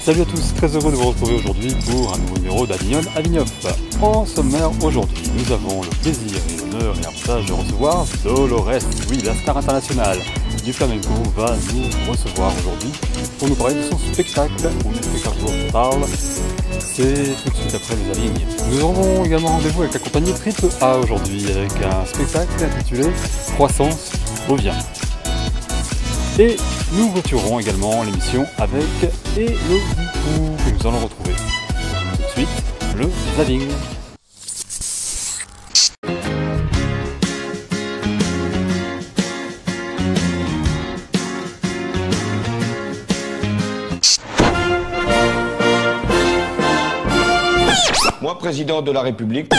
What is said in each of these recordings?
Salut à tous, très heureux de vous retrouver aujourd'hui pour un nouveau numéro d'Avignon Avignoff. En sommaire aujourd'hui, nous avons le plaisir et l'honneur et l'avantage de recevoir Dolores. Oui, la star internationale du flamenco va nous recevoir aujourd'hui pour nous parler de son spectacle où le spectacle parle. C'est tout de suite après les Avignes. Nous aurons également rendez-vous avec la compagnie Triple A aujourd'hui avec un spectacle intitulé Croissance revient. Et nous clôturerons également l'émission avec Elodie que nous allons retrouver. Tout de suite, le Zapping. Moi, président de la République.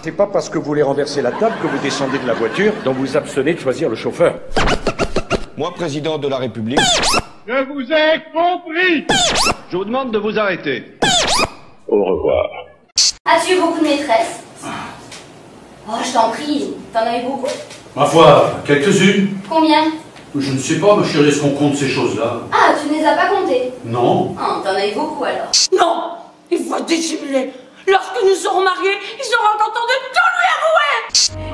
C'est pas parce que vous voulez renverser la table que vous descendez de la voiture dont vous abstenez de choisir le chauffeur. Moi, président de la République. Je vous ai compris. Je vous demande de vous arrêter. Au revoir. As-tu eu beaucoup de maîtresses? Oh, je t'en prie, t'en as eu beaucoup? Ma foi, quelques-unes. Combien? Je ne sais pas, ma chérie, est-ce qu'on compte ces choses-là? Ah, tu ne les as pas comptées? Non. Oh, t'en as eu beaucoup alors. Non, il faut dissimuler. Lorsque nous serons mariés, ils seront contents de tout lui avouer.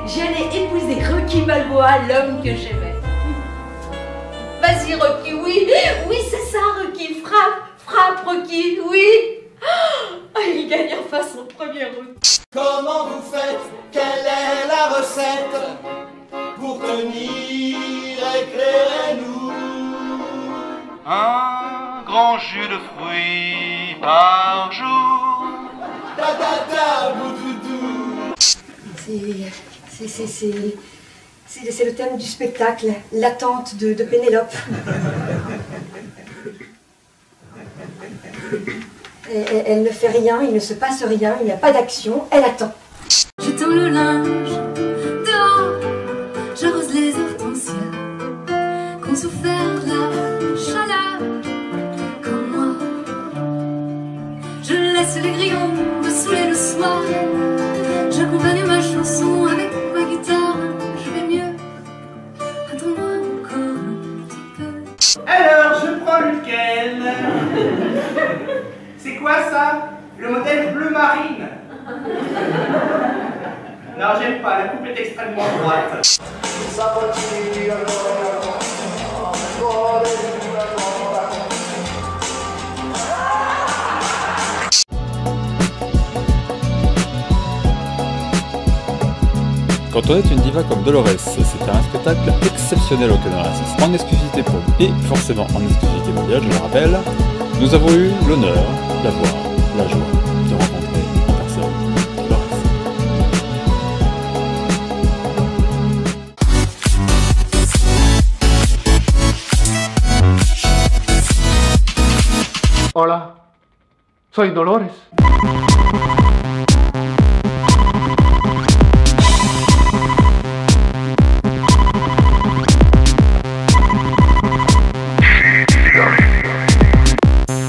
J'allais épouser Rocky Balboa, l'homme que j'aimais. Vas-y Rocky, oui, oui c'est ça Rocky, frappe Rocky, oui. Oh, il gagne enfin son premier round. Comment vous faites? Quelle est la recette pour tenir? Éclairez-nous. Un grand jus de fruits par jour. Ta ta ta boudoudou. C'est le thème du spectacle, l'attente de Pénélope. Elle ne fait rien, il ne se passe rien, il n'y a pas d'action, elle attend. J'étends le linge dehors, j'arrose les hortensias, qu'on souffert la chaleur comme moi. Je laisse les grillons me saouler le soir, j'accompagne ma chanson avec ma guitare. Je vais mieux, attends-moi encore un petit peu. Alors, je prends lequel? C'est quoi ça? Le modèle bleu marine? Non, j'aime pas, la coupe est extrêmement droite. Quand on est une diva comme Dolores, c'est un spectacle exceptionnel auquel on assiste en exclusivité pour nous et forcément en exclusivité mondiale, je le rappelle. Nous avons eu l'honneur d'avoir la joie de rencontrer en personne Dolores. Hola, soy Dolores.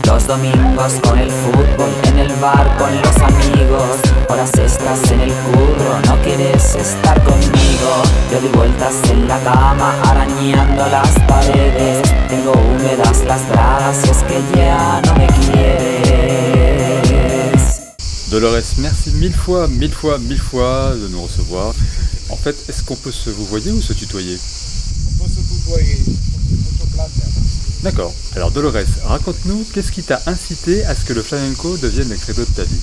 Los domingos con el fútbol, en el bar con los amigos. Horas extras en el curro, no quieres estar conmigo. Yo doy vueltas en la cama, arañando las paredes. Tengo húmedas las bragas y es que ya no me quieres. Dolores, merci mille fois de nous recevoir. En fait, est-ce qu'on peut se vouvoyer ou se tutoyer? On peut se tutoyer, mucho placer. D'accord. Alors Dolores, raconte-nous qu'est-ce qui t'a incité à ce que le flamenco devienne le credo de ta vie?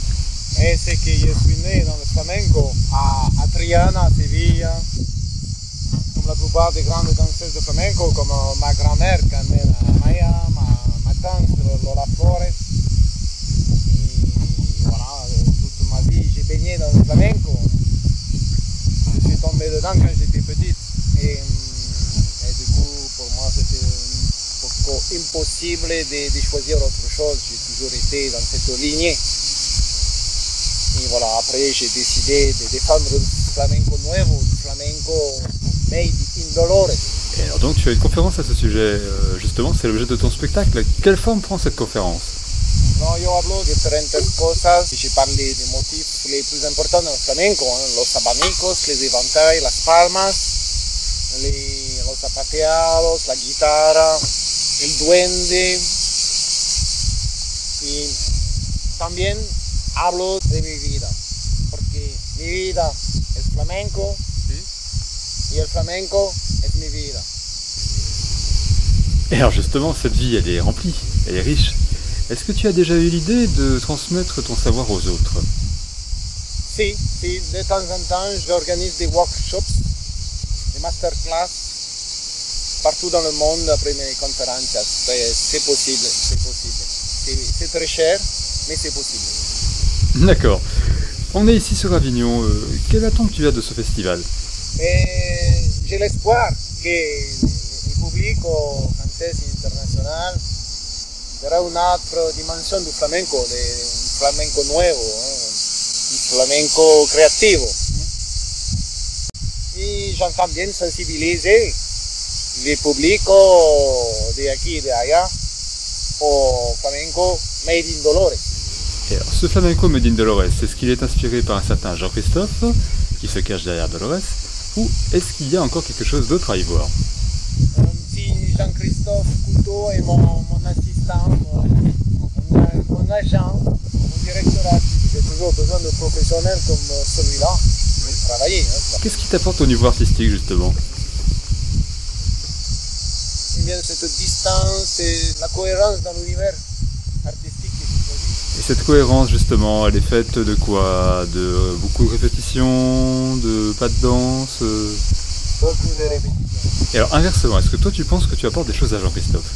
C'est que je suis né dans le flamenco à Triana, à Sevilla, comme la plupart des grandes danseuses de flamenco, comme ma grand-mère Carmen Maya, ma tante Lola Flores. Et voilà, toute ma vie j'ai baigné dans le flamenco. Je suis tombé dedans quand j'étais petite. Et du coup, pour moi, c'était impossible de choisir autre chose. J'ai toujours été dans cette lignée. Et voilà, après j'ai décidé de défendre un flamenco nuevo, un flamenco made in Dolores. Et alors donc tu as une conférence à ce sujet, justement c'est l'objet de ton spectacle. Quelle forme prend cette conférence? No, yo hablo de diferentes cosas. J'ai parlé des motifs les plus importants dans le flamenco, los abanicos, les éventails, las palmas, los zapateados, la guitarra, el duende, Y también hablo de mi vida, porque mi vida es flamenco y el flamenco es mi vida. Et alors justement, cette vie, elle est remplie, elle est riche. Est-ce que tu as déjà eu l'idée de transmettre ton savoir aux autres? Si, de temps en temps, j'organise des workshops, des masterclass partout dans le monde après mes conférences. C'est possible. C'est très cher, mais c'est possible. D'accord. On est ici sur Avignon. Quelle attente tu as de ce festival? J'ai l'espoir que le public français et international verra une autre dimension du flamenco, un flamenco nuevo, un flamenco creativo. Et j'entends bien sensibiliser le public de aquí y de allá au flamenco made in Dolores. Et alors, ce flamenco made in Dolores, est-ce qu'il est inspiré par un certain Jean-Christophe, qui se cache derrière Dolores, ou est-ce qu'il y a encore quelque chose d'autre à y voir? Si Jean-Christophe Couteau est mon assistant, mon agent, mon directeur artistique, j'ai toujours besoin de professionnels comme celui-là pour travailler. Qu'est-ce qui t'apporte au niveau artistique justement? Eh bien, cette distance et la cohérence dans l'univers artistique. Et cette cohérence justement, elle est faite de quoi? De beaucoup de répétitions, de pas de danse? Beaucoup de répétitions. Et alors inversement, est-ce que toi tu penses que tu apportes des choses à Jean-Christophe?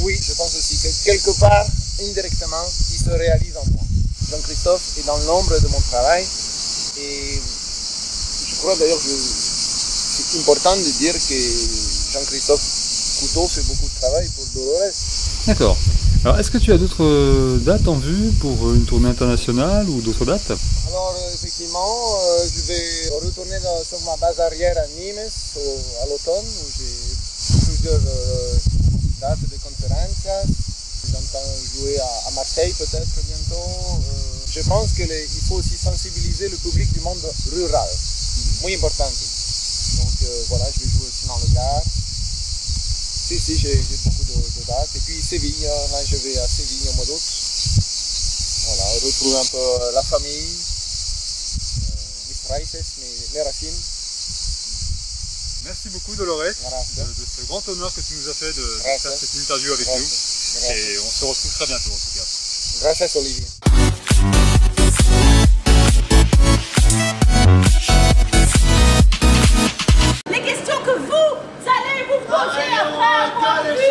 Oui, je pense aussi que quelque part, indirectement, il se réalise en moi. Jean-Christophe est dans l'ombre de mon travail et je crois d'ailleurs que c'est important de dire que Jean-Christophe Couteau fait beaucoup de travail pour Dolores. D'accord. Alors est-ce que tu as d'autres dates en vue pour une tournée internationale ou d'autres dates? Alors effectivement, je vais retourner sur ma base arrière à Nîmes à l'automne où j'ai plusieurs dates de conférences. J'entends jouer à Marseille peut-être bientôt. Je pense qu'il faut aussi sensibiliser le public du monde rural. Muy important. Donc voilà, je vais jouer aussi dans le Gard. Si, j'ai beaucoup de dates. Et puis Séville, là je vais à Séville au mois d'août. Voilà, retrouver un peu la famille, mes raíces, mes racines. Merci beaucoup Dolores de ce grand honneur que tu nous as fait de faire cette interview avec nous. Et on se retrouve très bientôt en tout cas. Gracias Olivier. Les questions que vous allez vous poser après avoir vu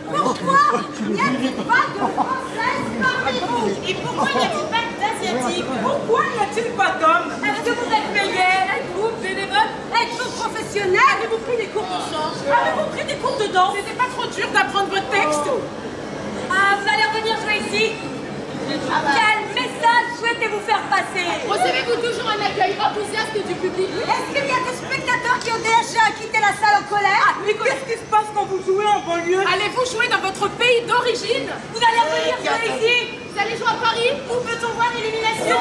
pourquoi n'y a-t-il pas de Françaises parmi vous? Et pourquoi n'y a-t-il pas d'Asiatiques? Pourquoi n'y a-t-il pas d'hommes? Est-ce que vous êtes payés? Êtes-vous bénévole? Êtes-vous professionnel? Avez-vous pris des cours de chant? Avez-vous pris des cours de danse? C'était pas trop dur d'apprendre votre texte? Ah, vous allez revenir jouer ici? Quel message souhaitez-vous faire passer? Recevez-vous toujours un accueil enthousiaste du public? Est-ce qu'il y a des spectateurs qui ont déjà quitté la salle en colère? Mais qu'est-ce qui se passe quand vous jouez en banlieue? Allez-vous jouer dans votre pays d'origine? Vous allez revenir jouer ici? Vous allez jouer à Paris? Où peut-on voir l'élimination?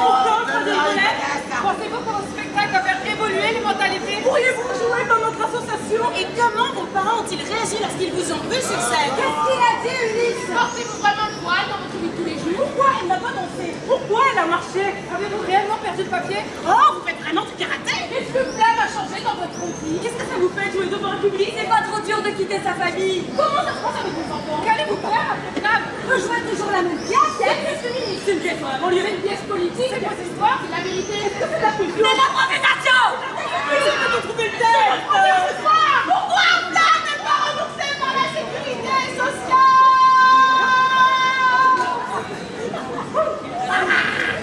Pensez-vous que votre spectacle va faire évoluer les mentalités? Pourriez-vous jouer dans notre association? Et comment vos parents ont-ils réagi lorsqu'ils vous ont vu sur scène? Qu'est-ce qu'il a dit, Ulysse? Portez-vous vraiment le voile dans votre vie de tous les jours? Pourquoi elle n'a pas dansé? Pourquoi elle a marché? Avez-vous réellement perdu le papier? Oh, vous faites vraiment du karaté? Est-ce que Flamme a changé dans votre vie? Qu'est-ce que ça vous fait de jouer devant un public? C'est pas trop dur de quitter sa famille. Comment ça se passe avec vos enfants? Qu'allez-vous faire après Flamme? Vous jouez toujours la même pièce? C'est une pièce on lui fait une pièce politique. C'est quoi cette histoire? C'est la vérité. Est-ce que c'est la fusion? C'est l'improvisation! J'ai pas trouvé le texte. Pourquoi Flamme n'est pas remboursée par la sécurité sociale?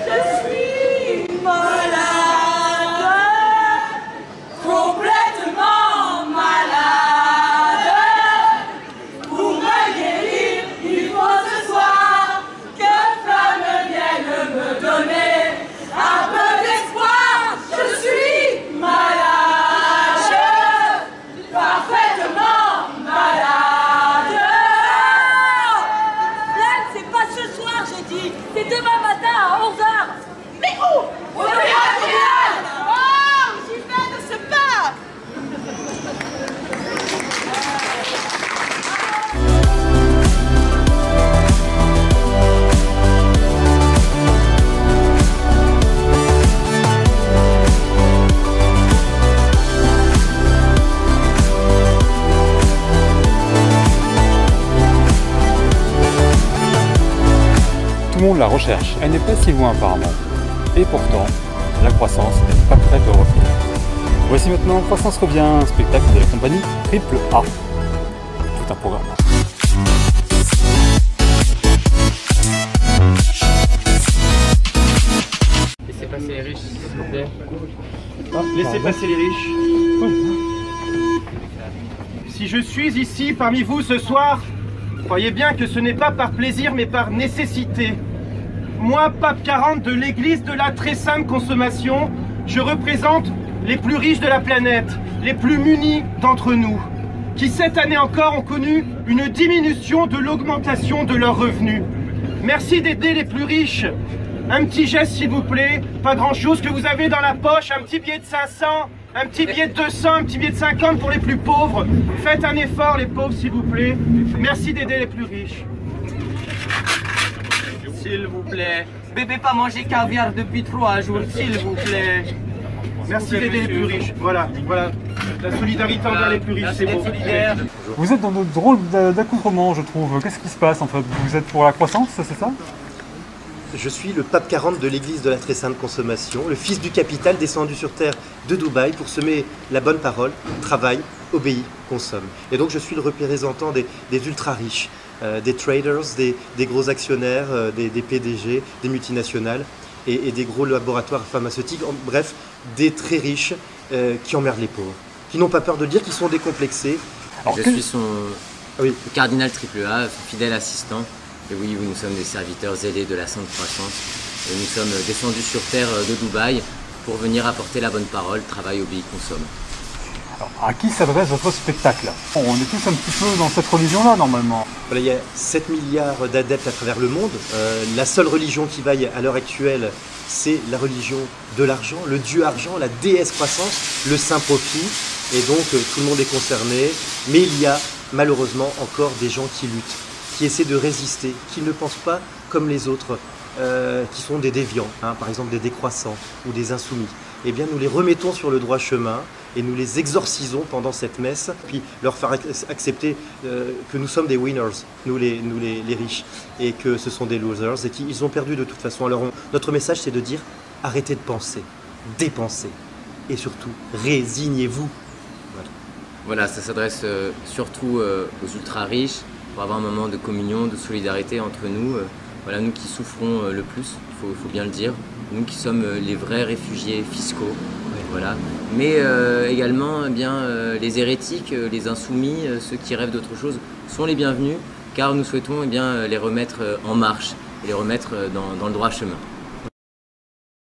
Je suis malade, complètement malade. Pour me guérir, il faut ce soir que Flamme vienne me donner un peu d'espoir. Je suis malade. monde la recherche, elle n'est pas si loin apparemment. Et pourtant, la croissance n'est pas prête de revenir. Voici maintenant Croissance revient, un spectacle de la compagnie Triple A. Tout un programme. Laissez passer les riches, s'il vous plaît. Laissez passer les riches. Si je suis ici parmi vous ce soir, croyez bien que ce n'est pas par plaisir mais par nécessité. Moi, pape 40 de l'église de la très sainte consommation, je représente les plus riches de la planète, les plus munis d'entre nous, qui cette année encore ont connu une diminution de l'augmentation de leurs revenus. Merci d'aider les plus riches. Un petit geste s'il vous plaît, pas grand chose que vous avez dans la poche, un petit billet de 500, un petit billet de 200, un petit billet de 50 pour les plus pauvres. Faites un effort les pauvres s'il vous plaît. Merci d'aider les plus riches. S'il vous plaît. Bébé pas mangé caviar depuis 3 jours, s'il vous plaît. Merci d'aider les plus riches. Voilà, voilà. La solidarité envers les plus riches, c'est beau. Vous êtes dans de drôles d'accoutrements, je trouve. Qu'est-ce qui se passe en fait? Vous êtes pour la croissance, c'est ça? Je suis le pape 40 de l'église de la très sainte consommation, le fils du capital descendu sur terre de Dubaï pour semer la bonne parole, travaille, obéit, consomme. Et donc je suis le représentant des ultra riches, des traders, des gros actionnaires, des PDG, des multinationales et des gros laboratoires pharmaceutiques, bref, des très riches qui emmerdent les pauvres, qui n'ont pas peur de dire qu'ils sont décomplexés. Alors, je suis son cardinal Triple A, son fidèle assistant. Et oui, nous sommes des serviteurs zélés de la sainte croissance. Et nous sommes descendus sur terre de Dubaï pour venir apporter la bonne parole, travail, obéit, consomme. Alors, à qui s'adresse votre spectacle? On est tous un petit peu dans cette religion-là, normalement. Voilà, il y a 7 milliards d'adeptes à travers le monde. La seule religion qui vaille à l'heure actuelle, c'est la religion de l'argent, le dieu argent, la déesse croissance, le saint profit. Et donc, tout le monde est concerné. Mais il y a malheureusement encore des gens qui luttent, qui essaient de résister, qui ne pensent pas comme les autres, qui sont des déviants, hein, par exemple des décroissants ou des insoumis. Eh bien, nous les remettons sur le droit chemin et nous les exorcisons pendant cette messe, puis leur faire accepter que nous sommes des winners, nous les riches, et que ce sont des losers et qu'ils ont perdu de toute façon. Alors, notre message, c'est de dire arrêtez de penser, dépensez, et surtout résignez-vous. Voilà, ça s'adresse surtout aux ultra riches, pour avoir un moment de communion, de solidarité entre nous. Voilà, nous qui souffrons le plus, il faut bien le dire. Nous qui sommes les vrais réfugiés fiscaux. Voilà. Mais également eh bien, les hérétiques, les insoumis, ceux qui rêvent d'autre chose, sont les bienvenus, car nous souhaitons eh bien, les remettre en marche et les remettre dans le droit chemin.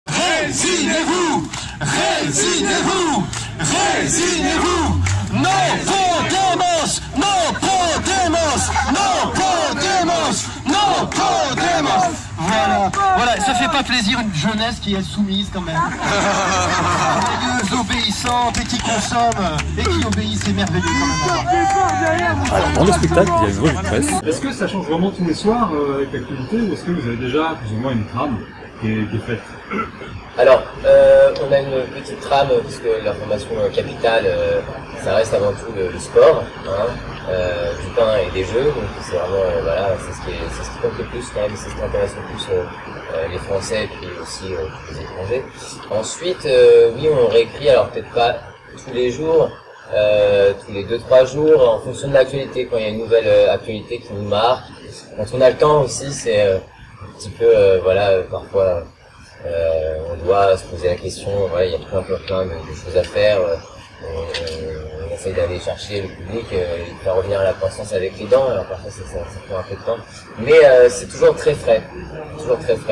Résignez-vous! Résignez-vous! Résignez-vous! No Podemos! No Podemos! No Podemos! No Podemos! Voilà, ça fait pas plaisir une jeunesse qui est soumise quand même. Merveilleuse, obéissante et qui consomme et qui obéit, c'est merveilleux quand même. Alors dans le spectacle, il y a une revue de presse. Est-ce que ça change vraiment tous les soirs avec l'activité ou est-ce que vous avez déjà plus ou moins une trame qui est faite? Alors, on a une petite trame, puisque l'information capitale, ça reste avant tout le sport, hein, du pain et des jeux, donc c'est vraiment, voilà, c'est ce qui compte le plus quand même, c'est ce qui intéresse le plus les Français et puis aussi les étrangers. Ensuite, oui, on réécrit, alors peut-être pas tous les jours, tous les 2-3 jours, en fonction de l'actualité, quand il y a une nouvelle actualité qui nous marque. Quand on a le temps aussi, c'est un petit peu, voilà, parfois... on doit se poser la question, ouais, il y a plein de choses à faire, on essaye d'aller chercher le public, de faire revenir à la croissance avec les dents, alors parfois ça prend un peu de temps, mais c'est toujours très frais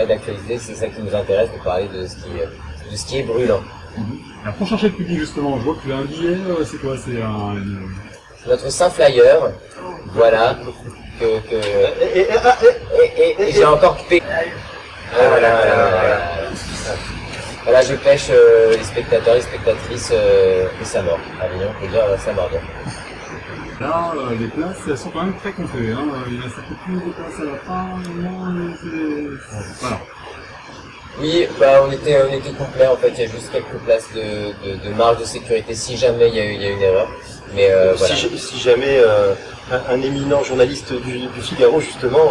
d'actualité, c'est ça qui nous intéresse, de parler de ce qui est brûlant. Alors pour chercher le public justement, je vois que tu as un billet, c'est quoi? C'est notre Saint Flyer, voilà, et j'ai encore payé. Voilà, je pêche les spectateurs, les spectatrices de Samor. Avignon, on peut dire Samor. Là, les places, elles sont quand même très comptées. Hein. Il reste un peu plus de places à la fin, voilà. Oui, bah, on était complet en fait, il y a juste quelques places de marge de sécurité si jamais il y a une erreur. Mais voilà. Si jamais un éminent journaliste du Figaro justement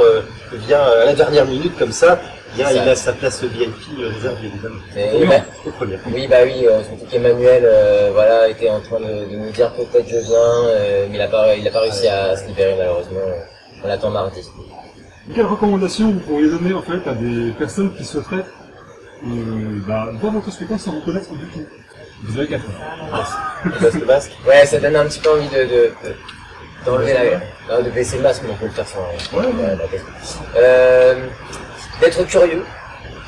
vient à la dernière minute comme ça, bien il a sa place VIP réservée évidemment. Oui, surtout qu'Emmanuel voilà, était en train de nous dire peut-être je viens, mais il a pas réussi à se libérer malheureusement. On l'attend mardi. Quelles recommandations vous pourriez donner en fait à des personnes qui souhaiteraient voir votre spectacle sans vous connaître du tout? Vous avez 4 heures. Le masque. Ouais, ça donne un petit peu envie d'enlever de baisser le masque, mais on peut le faire sans d'être curieux,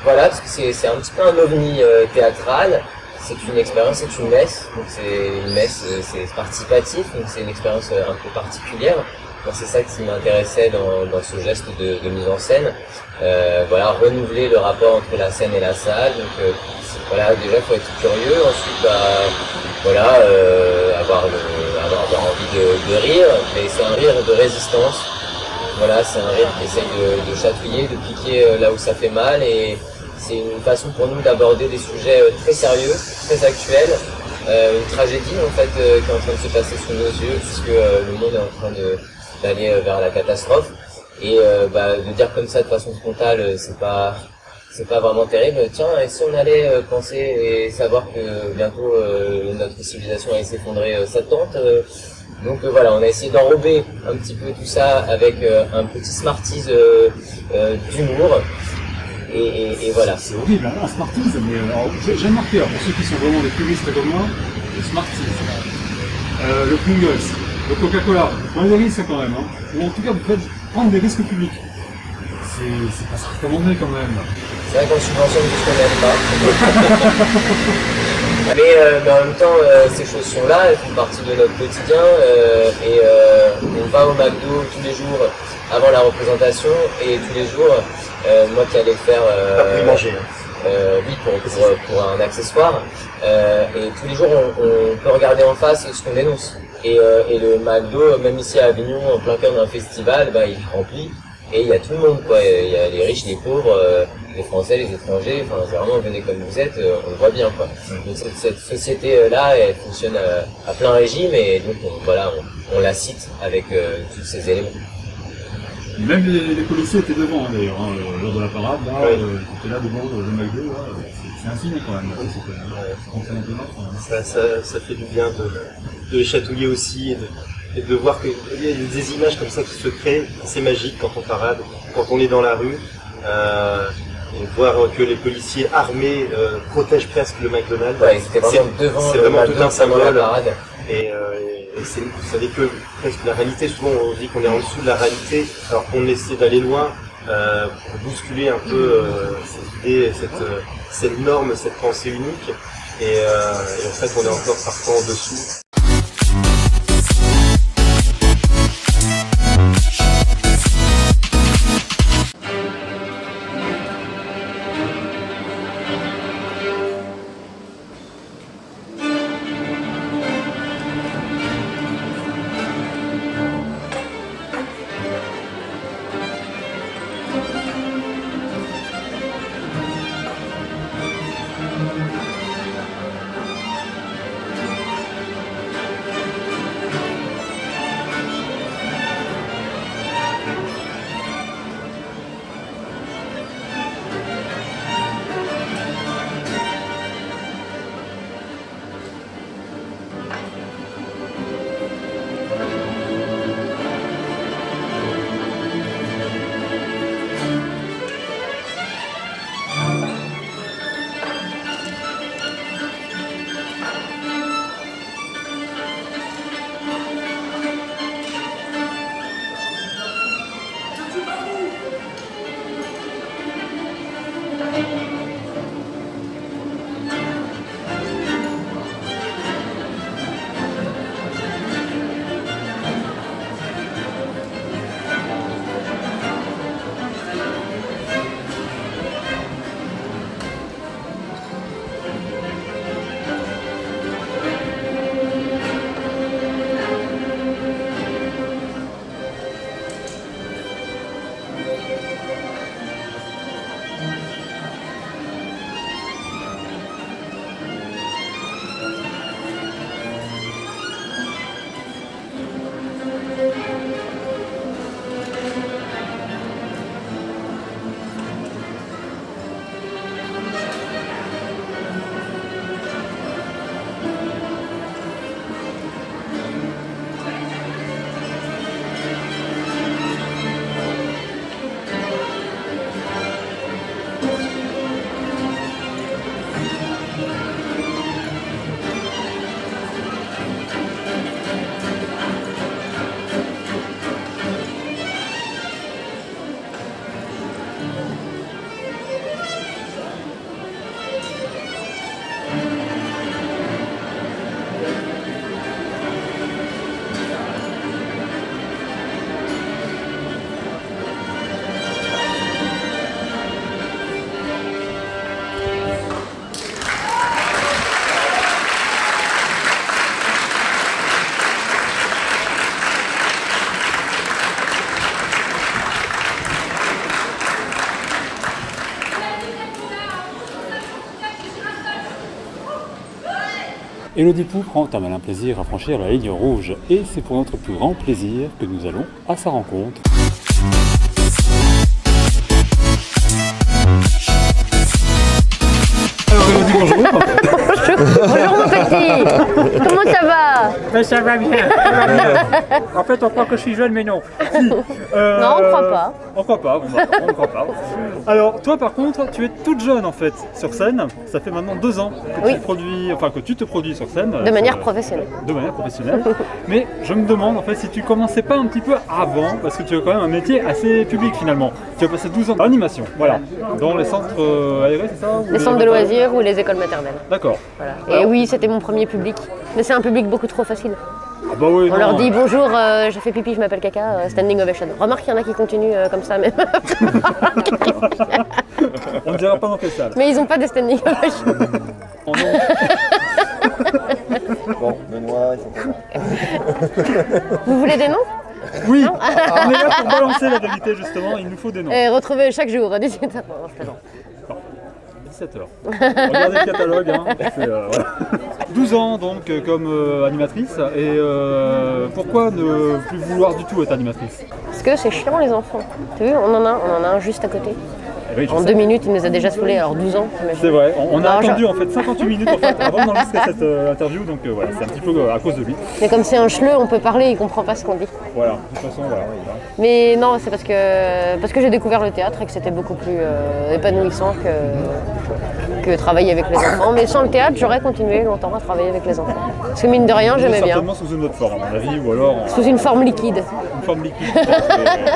voilà, parce que c'est un petit peu un ovni théâtral. C'est une expérience, c'est une messe, donc c'est une messe, c'est participatif, donc c'est une expérience un peu particulière. C'est ça qui m'intéressait dans ce geste de mise en scène. Voilà, renouveler le rapport entre la scène et la salle. Donc voilà, déjà faut être curieux, ensuite avoir envie de rire, mais c'est un rire de résistance. Voilà, c'est un rire qui essaye de chatouiller, de piquer là où ça fait mal, et c'est une façon pour nous d'aborder des sujets très sérieux, très actuels. Une tragédie en fait qui est en train de se passer sous nos yeux, puisque le monde est en train d'aller vers la catastrophe, et de dire comme ça de façon frontale, c'est pas vraiment terrible. Tiens, et si on allait penser et savoir que bientôt notre civilisation allait s'effondrer, ça te tente? Donc voilà, on a essayé d'enrober un petit peu tout ça avec un petit Smarties d'humour. Et voilà. C'est horrible, un Smarties, mais j'ai remarqué, pour ceux qui sont vraiment des puristes comme moi, le Smarties, le Pringles, le Coca-Cola, prenez des risques quand même, hein. Ou en tout cas vous faites prendre des risques publics. C'est pas ça recommandé quand même. C'est vrai qu'on subventionne tout ce qu'on n'aime pas. Mais en même temps, ces choses-là, elles font partie de notre quotidien, et on va au McDo tous les jours avant la représentation, et tous les jours, moi qui allais faire manger. Oui, pour un accessoire, et tous les jours on peut regarder en face ce qu'on dénonce. Et le McDo, même ici à Avignon, en plein cœur d'un festival, il remplit, et il y a tout le monde, quoi. Il y a les riches, les pauvres, les Français, les étrangers, enfin c'est vraiment venez comme vous êtes, on le voit bien, quoi. Donc cette société-là, elle fonctionne à plein régime, et donc on la cite avec tous ces éléments. Même les policiers étaient devant d'ailleurs, lors de la parade, là, ils étaient là devant le McDo, c'est un signe quand même. Ça fait du bien de les chatouiller aussi, et de voir qu'il y a des images comme ça qui se créent, c'est magique quand on parade, quand on est dans la rue, et voir que les policiers armés protègent presque le McDonald's. Ouais, c'était vraiment devant, c'est vraiment tout un symbole. La parade. Et vous savez que presque la réalité, souvent on dit qu'on est en dessous de la réalité, alors qu'on essaie d'aller loin pour bousculer un peu cette idée, cette norme, cette pensée unique, et en fait on est encore parfois en dessous. Élodie Pou prend un malin plaisir à franchir la ligne rouge et c'est pour notre plus grand plaisir que nous allons à sa rencontre. Alors Élodie, bonjour. Bonjour mon petit. Comment ça va? Ben, ça va bien, ça va bien. En fait, on croit que je suis jeune, mais non. Si. Non, on ne croit pas. On croit pas, on ne croit pas. Alors, toi par contre, tu es toute jeune en fait sur scène. Ça fait maintenant 2 ans que tu produis, enfin que tu te produis sur scène. De manière professionnelle. De manière professionnelle. Mais je me demande en fait si tu commençais pas un petit peu avant, parce que tu as quand même un métier assez public finalement. Tu as passé 12 ans d'animation, voilà, dans les centres aérés, c'est ça? Les centres de loisirs ou les écoles maternelles. D'accord. Voilà. Et oui, c'était mon premier public. Mais c'est un public beaucoup trop facile. Ah bah oui, on leur dit bonjour, j'ai fait pipi, je m'appelle Caca, standing ovation. Remarque qu'il y en a qui continuent comme ça même. On ne dira pas dans quelle salle. Mais ils n'ont pas de standing ovation. Bon, Benoît, il faut pas. Vous voulez des noms? Oui, on est là pour balancer la vérité justement, il nous faut des noms. Et retrouvez chaque jour à 17h. Non, je plaisante. 17h. Regardez le catalogue, hein. Voilà. 12 ans donc comme animatrice et pourquoi ne plus vouloir du tout être animatrice? Parce que c'est chiant les enfants. Tu as vu, on en a un juste à côté. Oui, en 2 minutes, il nous a déjà saoulés, alors 12 ans. C'est vrai, on a attendu en fait 58 minutes en fait, avant d'enregistrer cette interview, donc voilà, c'est un petit peu à cause de lui. Mais comme c'est un chleu, on peut parler, il comprend pas ce qu'on dit. Voilà, de toute façon, voilà. Mais non, c'est parce que j'ai découvert le théâtre et que c'était beaucoup plus épanouissant que travailler avec les enfants. Mais sans le théâtre, j'aurais continué longtemps à travailler avec les enfants. Parce que mine de rien, j'aimais bien. Certainement sous une autre forme, à mon avis, ou alors... Sous une forme liquide. Une forme liquide.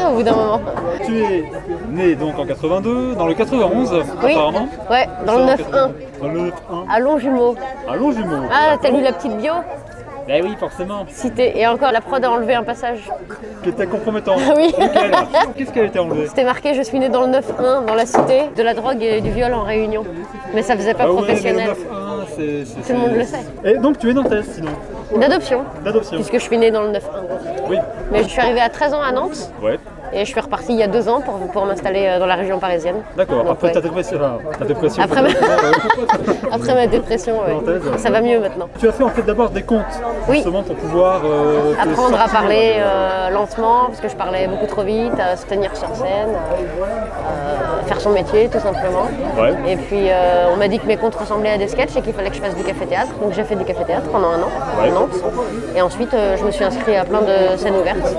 Au bout d'un moment. Tu es né donc en 82, dans le 91 oui. Apparemment. Ouais, dans le 9-1. Dans le 9-1. À Longjumeau. À Longjumeau. Ah, t'as lu la petite bio? Ben oui, forcément. Cité. Et encore, la prod a enlevé un passage. Qui était compromettant. Oui. Qu'est-ce qui a été enlevé? C'était marqué, je suis né dans le 9-1, dans la cité, de la drogue et du viol en Réunion. Mais ça faisait pas professionnel. Ouais, le 9-1, tout le monde le sait. Et donc tu es nantaise sinon? D'adoption. D'adoption. Puisque je suis née dans le 9-1. Oui. Mais je suis arrivée à 13 ans à Nantes. Ouais. Et je suis repartie il y a 2 ans pour m'installer dans la région parisienne. D'accord, après ouais. ta dépression. Après ma dépression, ouais. Ça va mieux maintenant. Tu as fait en fait d'abord des contes, justement pour pouvoir... apprendre à parler lentement, parce que je parlais beaucoup trop vite, à se tenir sur scène, faire son métier tout simplement. Ouais. Et puis on m'a dit que mes contes ressemblaient à des sketchs et qu'il fallait que je fasse du café-théâtre. Donc j'ai fait du café-théâtre pendant 1 an à Nantes. Et ensuite je me suis inscrite à plein de scènes ouvertes.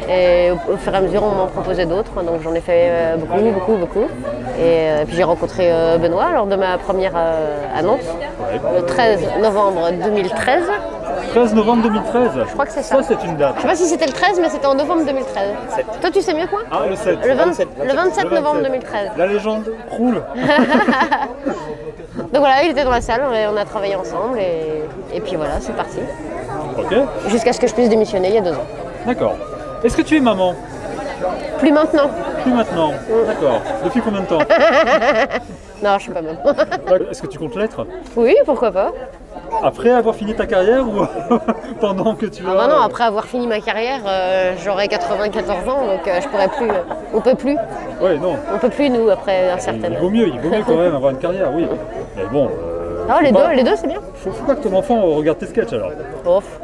Et au fur et à mesure on m'en proposait d'autres, donc j'en ai fait beaucoup. Et puis j'ai rencontré Benoît lors de ma première à Nantes, le 13 novembre 2013. 13 novembre 2013. Je crois que c'est ça. Ça, c'est une date. Je sais pas si c'était le 13, mais c'était en novembre 2013. 7. Toi, tu sais mieux que moi? Ah, le 7. Le 27 novembre 2013. La légende roule. Donc voilà, il était dans la salle, on a travaillé ensemble et puis voilà, c'est parti. Ok. Jusqu'à ce que je puisse démissionner il y a 2 ans. D'accord. Est-ce que tu es maman? Plus maintenant. Plus maintenant, d'accord. Depuis combien de temps? Non, je suis pas maman. Est-ce que tu comptes l'être? Oui, pourquoi pas. Après avoir fini ta carrière ou pendant que tu as... Ah bah non, après avoir fini ma carrière, j'aurai 94 ans, donc je pourrais plus... on peut plus. Ouais, non. On peut plus, nous, après un certain âge. Il vaut mieux quand même avoir une carrière, oui. Mais bon... non, les deux, c'est bien. Faut pas que ton enfant regarde tes sketchs, alors. Ouf.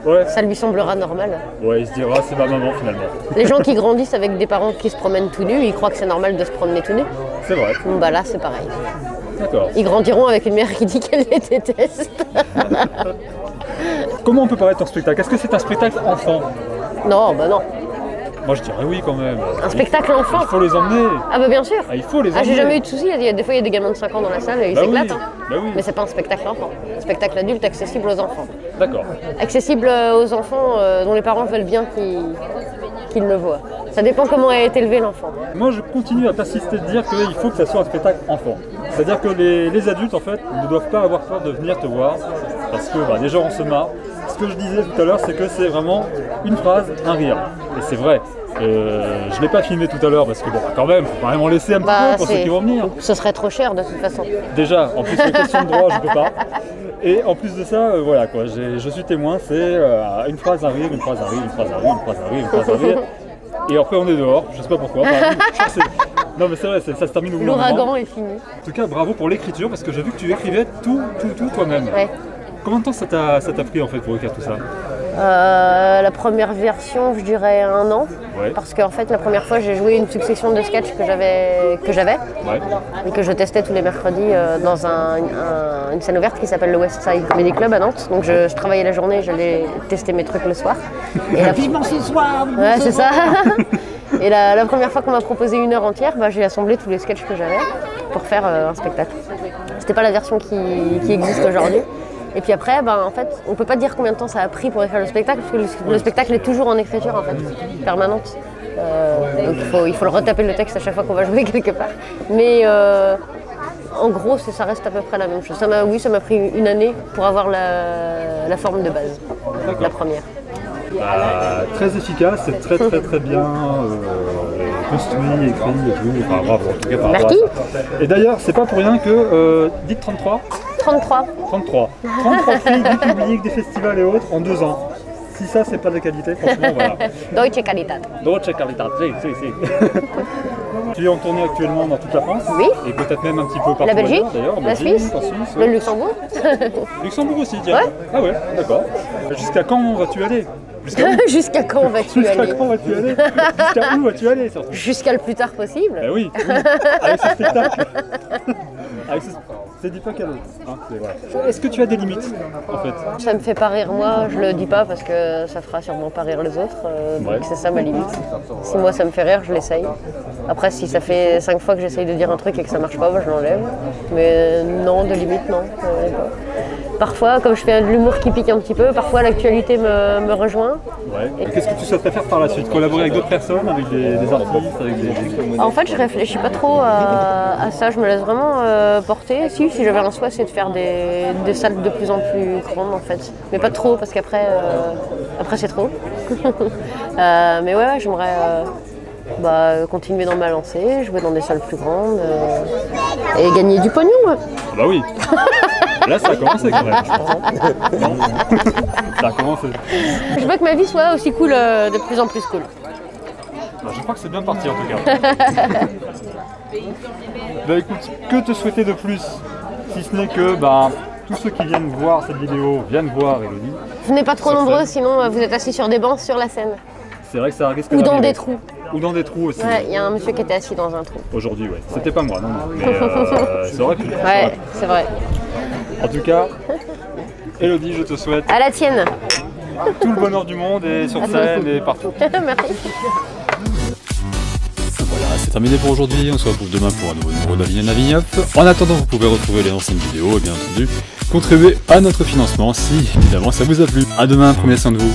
Ouais. Ça lui semblera normal. Ouais, il se dira, c'est ma maman, finalement. Les gens qui grandissent avec des parents qui se promènent tout nus, ils croient que c'est normal de se promener tout nu. C'est vrai. Donc bah là, c'est pareil. D'accord. Ils grandiront avec une mère qui dit qu'elle les déteste. Comment on peut paraître ton spectacle? Est-ce que c'est un spectacle enfant? Non, bah non. Moi je dirais oui quand même. Un spectacle enfant? Il faut les emmener. Ah bah bien sûr. Ah, il faut les emmener. Ah, j'ai jamais eu de soucis. Des fois il y a des gamins de 5 ans dans la salle et ils s'éclatent. Oui. Hein. Bah oui. Mais c'est pas un spectacle enfant. Un spectacle adulte accessible aux enfants. D'accord. Accessible aux enfants dont les parents veulent bien qu'ils le voient. Ça dépend comment a été élevé l'enfant. Moi je continue à persister de dire qu'il faut que ça soit un spectacle enfant. C'est-à-dire que les adultes en fait ne doivent pas avoir peur de venir te voir parce que déjà on se marre. Ce que je disais tout à l'heure c'est que c'est vraiment une phrase, un rire. Et c'est vrai. Je ne l'ai pas filmé tout à l'heure parce que bon, quand même, faut quand même en laisser un petit peu pour ceux qui vont venir. Ce serait trop cher de toute façon. Déjà, en plus la question de droit, je peux pas. Et en plus de ça, voilà quoi, je suis témoin, c'est une phrase, un rire, une phrase, un rire, une phrase, un rire, une phrase, un rire, une phrase, un rire. Et après on est dehors, je sais pas pourquoi. Non mais c'est vrai, ça se termine au bout d'un moment. L'ouragan est fini. En tout cas, bravo pour l'écriture parce que j'ai vu que tu écrivais tout toi-même. Ouais. Combien de temps ça t'a pris en fait pour écrire tout ça? La première version, je dirais 1 an. Ouais. Parce qu'en fait, la première fois, j'ai joué une succession de sketchs que j'avais ouais. et que je testais tous les mercredis dans une scène ouverte qui s'appelle le West Side Comedy Club à Nantes. Donc je travaillais la journée, j'allais tester mes trucs le soir. Vivement ce soir. Ouais, c'est ça. Et la première fois qu'on m'a proposé 1 heure entière, j'ai assemblé tous les sketchs que j'avais pour faire un spectacle. C'était pas la version qui existe aujourd'hui. Et puis après, en fait, on peut pas dire combien de temps ça a pris pour écrire le spectacle, parce que le spectacle est toujours en écriture en fait, permanente. Donc il faut le retaper le texte à chaque fois qu'on va jouer quelque part. Mais en gros, ça reste à peu près la même chose. Ça m'a pris 1 année pour avoir la forme de base, la première. Très efficace, c'est très bien construit, écrit et tout. Enfin bravo, en tout cas par rapport à ça. Et d'ailleurs, c'est pas pour rien que dites 33. 33. 33 filles du public, des festivals et autres en 2 ans. Si ça, c'est pas de qualité, franchement, voilà. Deutsche Qualität. Deutsche Qualität, si. Tu es en tournée actuellement dans toute la France. Oui. Et peut-être même un petit peu partout. La Belgique, d'ailleurs, la Suisse, le Luxembourg. Luxembourg aussi, tiens. Ouais. Ah ouais, d'accord. Jusqu'à quand vas-tu aller? Jusqu'à quand vas-tu aller? Jusqu'à quand vas-tu aller? Jusqu'à où vas-tu aller surtout? Jusqu'à le plus tard possible. Ben oui, avec ce spectacle. C'est dis pas qu'à l'autre. Est-ce que tu as des limites en fait? Ça me fait pas rire moi, je le dis pas parce que ça fera sûrement pas rire les autres. Donc c'est ça ma limite. Si moi ça me fait rire, je l'essaye. Après si ça fait 5 fois que j'essaye de dire un truc et que ça marche pas, je l'enlève. Mais non, de limite non. Parfois, comme je fais de l'humour qui pique un petit peu, parfois l'actualité me rejoint. Ouais. Et qu'est-ce que tu souhaiterais faire par la suite? Collaborer avec d'autres personnes, avec des artistes, avec des... En fait, je réfléchis pas trop à ça, je me laisse vraiment porter. Si j'avais un souhait, c'est de faire des salles de plus en plus grandes en fait. Mais pas trop, parce qu'après c'est trop. Mais ouais, j'aimerais continuer dans ma lancée, jouer dans des salles plus grandes et gagner du pognon. Ouais. Bah oui. Là, ça a commencé quand même. Ça a commencé. Je veux que ma vie soit aussi cool, de plus en plus cool. Je crois que c'est bien parti en tout cas. Bah écoute, que te souhaiter de plus, si ce n'est que tous ceux qui viennent voir cette vidéo viennent voir Elodie. Venez pas trop nombreux, sinon vous êtes assis sur des bancs sur la scène. C'est vrai que ça risque d'arriver. Ou dans des trous. Ou dans des trous aussi. Ouais, il y a un monsieur qui était assis dans un trou. Aujourd'hui, ouais. C'était pas moi, non. Mais ça aurait pu. Ouais, c'est vrai. En tout cas, Elodie, je te souhaite... À la tienne. Tout le bonheur du monde et sur scène et partout. Merci. Voilà, c'est terminé pour aujourd'hui. On se retrouve demain pour un nouveau numéro d'Avignon Avignoff. En attendant, vous pouvez retrouver les anciennes vidéos et bien entendu, contribuer à notre financement si évidemment ça vous a plu. À demain, prenez soin de vous.